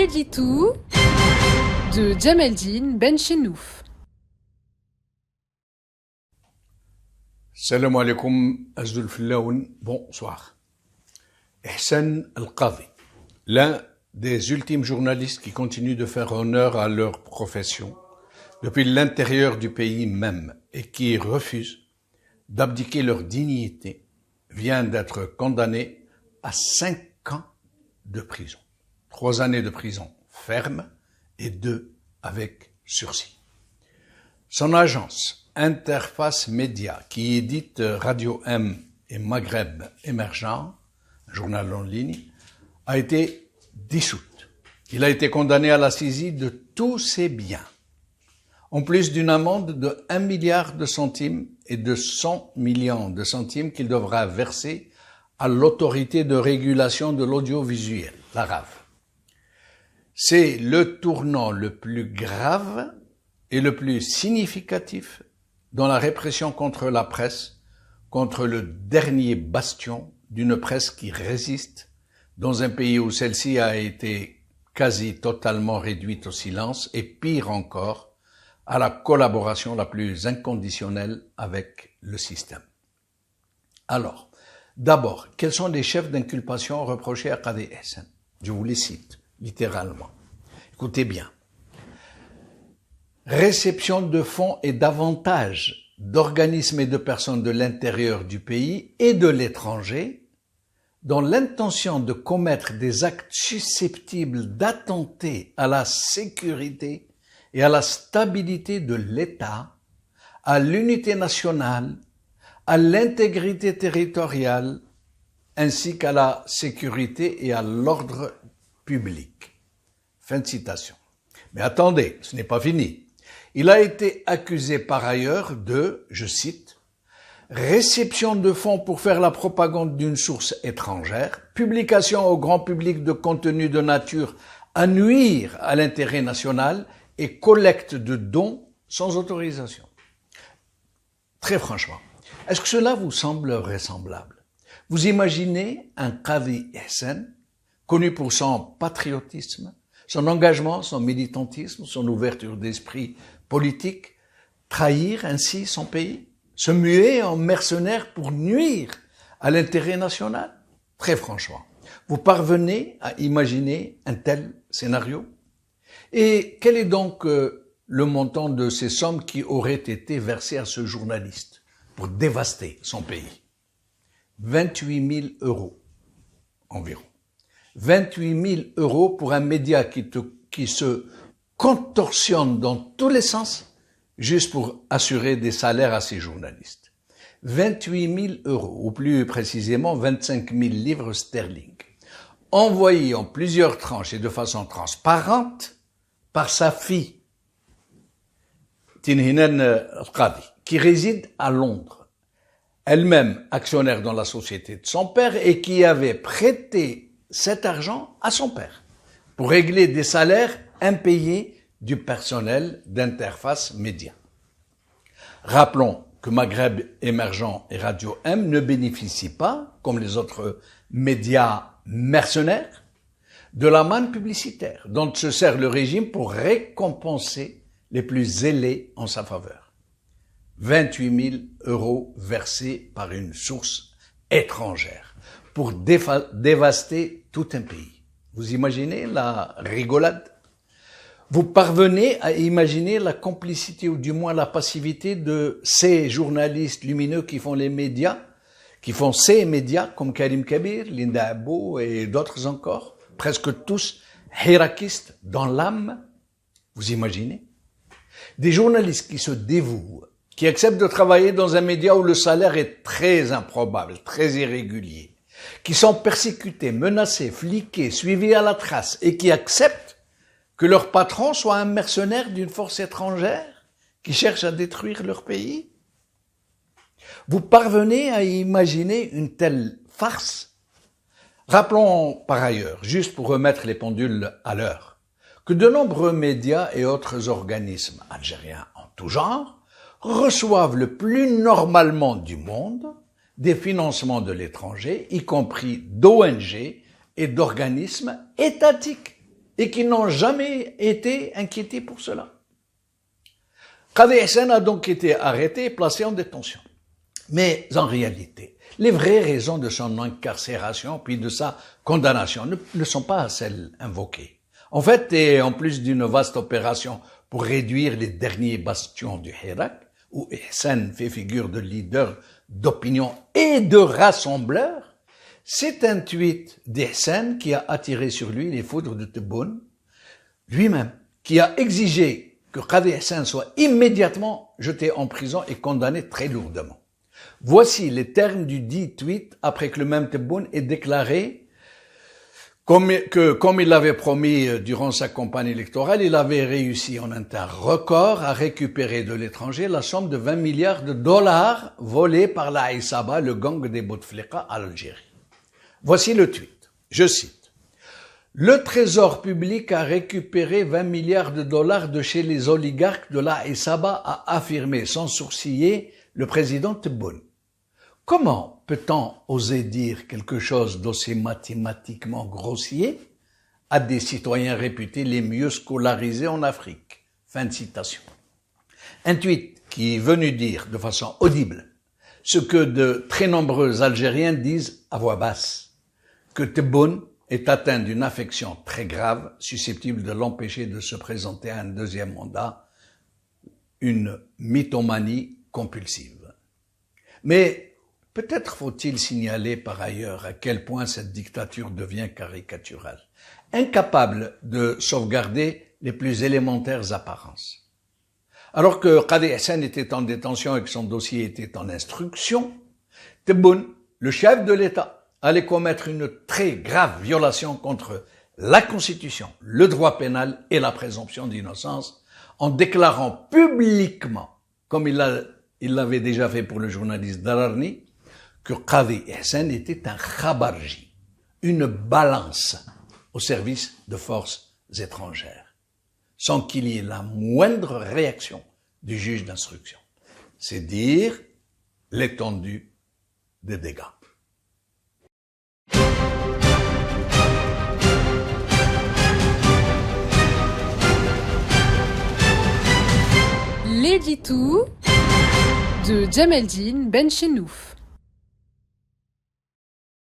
Edlitou de Djameldine Benchenouf. Salam alaikum, Azdul Fillaoun, bonsoir. Ihsan Al-Qadi, l'un des ultimes journalistes qui continuent de faire honneur à leur profession depuis l'intérieur du pays même et qui refusent d'abdiquer leur dignité, vient d'être condamné à 5 ans de prison. 3 années de prison ferme et 2 avec sursis. Son agence, Interface Média, qui édite Radio M et Maghreb Émergent, un journal en ligne, a été dissoute. Il a été condamné à la saisie de tous ses biens, en plus d'une amende de 1 milliard de centimes et de 100 millions de centimes qu'il devra verser à l'autorité de régulation de l'audiovisuel, l'ARAV. C'est le tournant le plus grave et le plus significatif dans la répression contre la presse, contre le dernier bastion d'une presse qui résiste dans un pays où celle-ci a été quasi totalement réduite au silence et pire encore, à la collaboration la plus inconditionnelle avec le système. Alors, d'abord, quels sont les chefs d'inculpation reprochés à Qadi Ihsan? Je vous les cite, littéralement. Écoutez bien. Réception de fonds et d'avantages d'organismes et de personnes de l'intérieur du pays et de l'étranger dans l'intention de commettre des actes susceptibles d'attenter à la sécurité et à la stabilité de l'État, à l'unité nationale, à l'intégrité territoriale, ainsi qu'à la sécurité et à l'ordre public. Fin de citation. Mais attendez, ce n'est pas fini. Il a été accusé par ailleurs de, je cite, réception de fonds pour faire la propagande d'une source étrangère, publication au grand public de contenus de nature à nuire à l'intérêt national et collecte de dons sans autorisation. Très franchement, est-ce que cela vous semble vraisemblable? Vous imaginez un Qadi Ihsan, connu pour son patriotisme, son engagement, son militantisme, son ouverture d'esprit politique, trahir ainsi son pays, se muer en mercenaire pour nuire à l'intérêt national? Très franchement, vous parvenez à imaginer un tel scénario? Et quel est donc le montant de ces sommes qui auraient été versées à ce journaliste pour dévaster son pays? 28 000 € environ. 28 000 € pour un média qui se contorsionne dans tous les sens juste pour assurer des salaires à ses journalistes. 28 000 €, ou plus précisément 25 000 livres sterling, envoyés en plusieurs tranches et de façon transparente par sa fille, Tinhinan Al-Qadi, qui réside à Londres, elle-même actionnaire dans la société de son père et qui avait prêté cet argent à son père pour régler des salaires impayés du personnel d'Interface Média. Rappelons que Maghreb Émergent et Radio M ne bénéficient pas, comme les autres médias mercenaires, de la manne publicitaire dont se sert le régime pour récompenser les plus zélés en sa faveur. 28 000 € versés par une source étrangère pour dévaster tout un pays. Vous imaginez la rigolade? Vous parvenez à imaginer la complicité ou du moins la passivité de ces journalistes lumineux qui font les médias, qui font ces médias comme Karim Kabir, Linda Abou et d'autres encore, presque tous hirakistes dans l'âme? Vous imaginez? Des journalistes qui se dévouent, qui acceptent de travailler dans un média où le salaire est très improbable, très irrégulier, qui sont persécutés, menacés, fliqués, suivis à la trace et qui acceptent que leur patron soit un mercenaire d'une force étrangère qui cherche à détruire leur pays? Vous parvenez à imaginer une telle farce? Rappelons par ailleurs, juste pour remettre les pendules à l'heure, que de nombreux médias et autres organismes algériens en tout genre reçoivent le plus normalement du monde des financements de l'étranger, y compris d'ONG et d'organismes étatiques. et qui n'ont jamais été inquiétés pour cela. Qadi Ihsan a donc été arrêté et placé en détention. Mais en réalité, les vraies raisons de son incarcération puis de sa condamnation ne sont pas celles invoquées. En fait, et en plus d'une vaste opération pour réduire les derniers bastions du Hirak, où Ihsan fait figure de leader d'opinion et de rassembleur, c'est un tweet d'Ihsan qui a attiré sur lui les foudres de Tebboune, lui-même, qui a exigé que Qadi Ihsan soit immédiatement jeté en prison et condamné très lourdement. Voici les termes du dit tweet après que le même Tebboune ait déclaré comme il l'avait promis durant sa campagne électorale, il avait réussi en un temps record à récupérer de l'étranger la somme de 20 milliards de dollars volés par la Isaba, le gang des Bouteflika à l'Algérie. Voici le tweet. Je cite. Le trésor public a récupéré 20 milliards de dollars de chez les oligarques de la Isaba, a affirmé sans sourciller le président Tebboune. Comment peut-on oser dire quelque chose d'aussi mathématiquement grossier à des citoyens réputés les mieux scolarisés en Afrique? Fin de citation. Un tweet qui est venu dire de façon audible ce que de très nombreux Algériens disent à voix basse, que Tebboune est atteint d'une affection très grave susceptible de l'empêcher de se présenter à un deuxième mandat, une mythomanie compulsive. Mais peut-être faut-il signaler par ailleurs à quel point cette dictature devient caricaturale, incapable de sauvegarder les plus élémentaires apparences. Alors que Qadi Ihsan était en détention et que son dossier était en instruction, Tebboune, le chef de l'État, allait commettre une très grave violation contre la Constitution, le droit pénal et la présomption d'innocence en déclarant publiquement, comme il l'avait déjà fait pour le journaliste Dararni, que Qadi Ihsan était un khabarji, une balance au service de forces étrangères, sans qu'il y ait la moindre réaction du juge d'instruction. C'est dire l'étendue des dégâts. L'édito de Djemeldine Benchenouf.